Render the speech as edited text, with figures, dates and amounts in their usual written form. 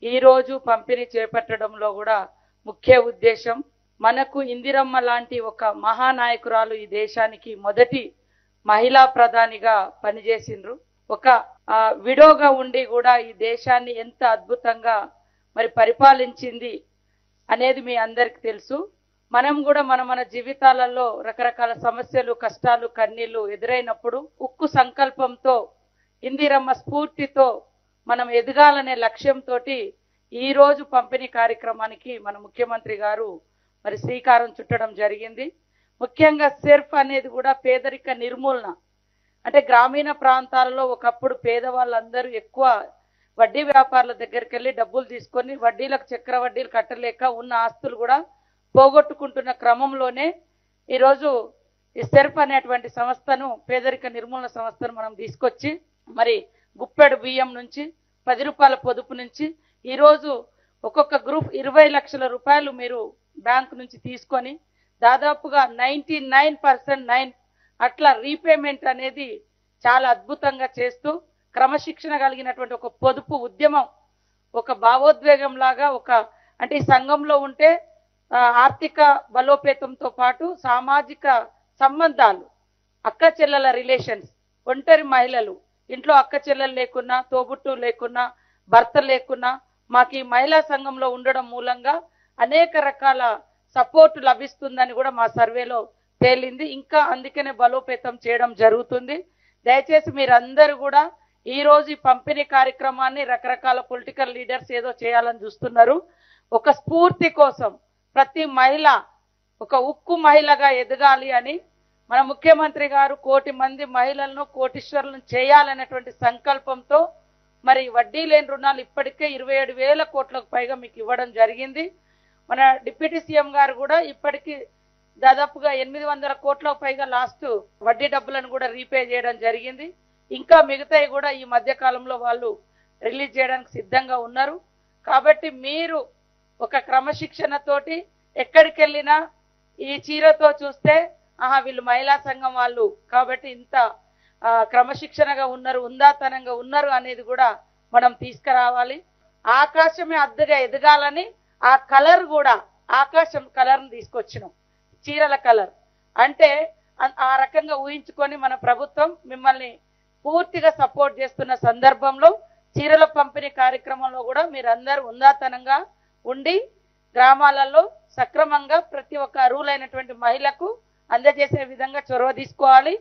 ఈ రోజు పంపిణీ చేపట్టడంలో కూడా ముఖ్య ఉద్దేశం మనకు ఇందిరమ్మ లాంటి ఒక మహానాయకురాలు ఈ దేశానికి మొదటి మహిళా ప్రధానిగా పనిచేసిండ్రు. ఒక విడోగా ఉండి కూడా ఈ దేశాన్ని ఎంత అద్భుతంగా మరి పరిపాలించింది అనేది మీ అందరికీ తెలుసు. మనం కూడా మన జీవితాలలో రకరకాల సమస్యలు, కష్టాలు, కన్నీళ్లు ఎదురైనప్పుడు ఉక్కు సంకల్పంతో, ఇందిరమ్మ స్ఫూర్తితో మనం ఎదగాలనే లక్ష్యంతో ఈ రోజు పంపిణీ కార్యక్రమానికి మన ముఖ్యమంత్రి గారు మరి శ్రీకారం చుట్టడం జరిగింది. ముఖ్యంగా సెర్ఫ్ అనేది కూడా పేదరిక నిర్మూలన. అంటే గ్రామీణ ప్రాంతాలలో ఒకప్పుడు పేదవాళ్ళందరూ ఎక్కువ వడ్డీ వ్యాపారుల దగ్గరికి వెళ్ళి డబ్బులు తీసుకొని వడ్డీలకు చక్రవడ్డీలు కట్టలేక ఉన్న ఆస్తులు కూడా పోగొట్టుకుంటున్న క్రమంలోనే ఈరోజు ఈ సెర్ఫ్ అనేటువంటి సంస్థను, పేదరిక నిర్మూలన సంస్థను మనం తీసుకొచ్చి మరి గుప్పెడు బియ్యం నుంచి 10 రూపాయల పొదుపు నుంచి ఈరోజు ఒక్కొక్క గ్రూప్ 20 లక్షల రూపాయలు మీరు బ్యాంకు నుంచి తీసుకొని దాదాపుగా 99% అట్లా రీపేమెంట్ అనేది చాలా అద్భుతంగా చేస్తూ క్రమశిక్షణ కలిగినటువంటి ఒక పొదుపు ఉద్యమం, ఒక భావోద్వేగం లాగా అంటే ఈ సంఘంలో ఉంటే ఆర్థిక బలోపేతంతో పాటు సామాజిక సంబంధాలు, అక్క చెల్లెల రిలేషన్స్, ఒంటరి మహిళలు, ఇంట్లో అక్క చెల్లెలు లేకున్నా, తోబుట్టు లేకున్నా, భర్త లేకున్నా మాకు ఈ మహిళా సంఘంలో ఉండడం మూలంగా అనేక రకాల సపోర్ట్ లభిస్తుందని కూడా మా సర్వేలో తేలింది. ఇంకా అందుకనే బలోపేతం చేయడం జరుగుతుంది. దయచేసి మీరందరూ కూడా ఈ రోజు ఈ పంపిణీ కార్యక్రమాన్ని రకరకాల పొలిటికల్ లీడర్స్ ఏదో చేయాలని చూస్తున్నారు. ఒక స్ఫూర్తి కోసం ప్రతి మహిళ ఒక ఉక్కు మహిళగా ఎదగాలి అని మన ముఖ్యమంత్రి గారు 1 కోటి మంది మహిళలను కోటీశ్వరులను చేయాలనేటువంటి సంకల్పంతో మరి వడ్డీ లేని రుణాలు ఇప్పటికే 27,000 కోట్లకు పైగా మీకు ఇవ్వడం జరిగింది. మన డిప్యూటీ సీఎం గారు కూడా ఇప్పటికీ దాదాపుగా 800 కోట్లకు పైగా లాస్ట్ వడ్డీ డబ్బులను కూడా రీపే చేయడం జరిగింది. ఇంకా మిగతాయి కూడా ఈ మధ్య కాలంలో వాళ్ళు రిలీజ్ చేయడానికి సిద్ధంగా ఉన్నారు. కాబట్టి మీరు ఒక క్రమశిక్షణతోటి ఎక్కడికి వెళ్ళినా ఈ చీరతో చూస్తే వీళ్ళు మహిళా సంఘం వాళ్ళు కాబట్టి ఇంత క్రమశిక్షణగా ఉన్నారు, ఉందాతనంగా ఉన్నారు అనేది కూడా మనం తీసుకురావాలి. ఆకాశమే అద్దగా ఎదగాలని ఆ కలర్ కూడా ఆకాశం కలర్ని తీసుకొచ్చినాం, చీరల కలర్. అంటే ఆ రకంగా ఊహించుకొని మన ప్రభుత్వం మిమ్మల్ని పూర్తిగా సపోర్ట్ చేస్తున్న సందర్భంలో చీరల పంపిణీ కార్యక్రమంలో కూడా మీరందరూ ఉందాతనంగా ఉండి గ్రామాలలో సక్రమంగా ప్రతి ఒక్క అర్హులైనటువంటి మహిళకు అందజేసే విధంగా చొరవ తీసుకోవాలి.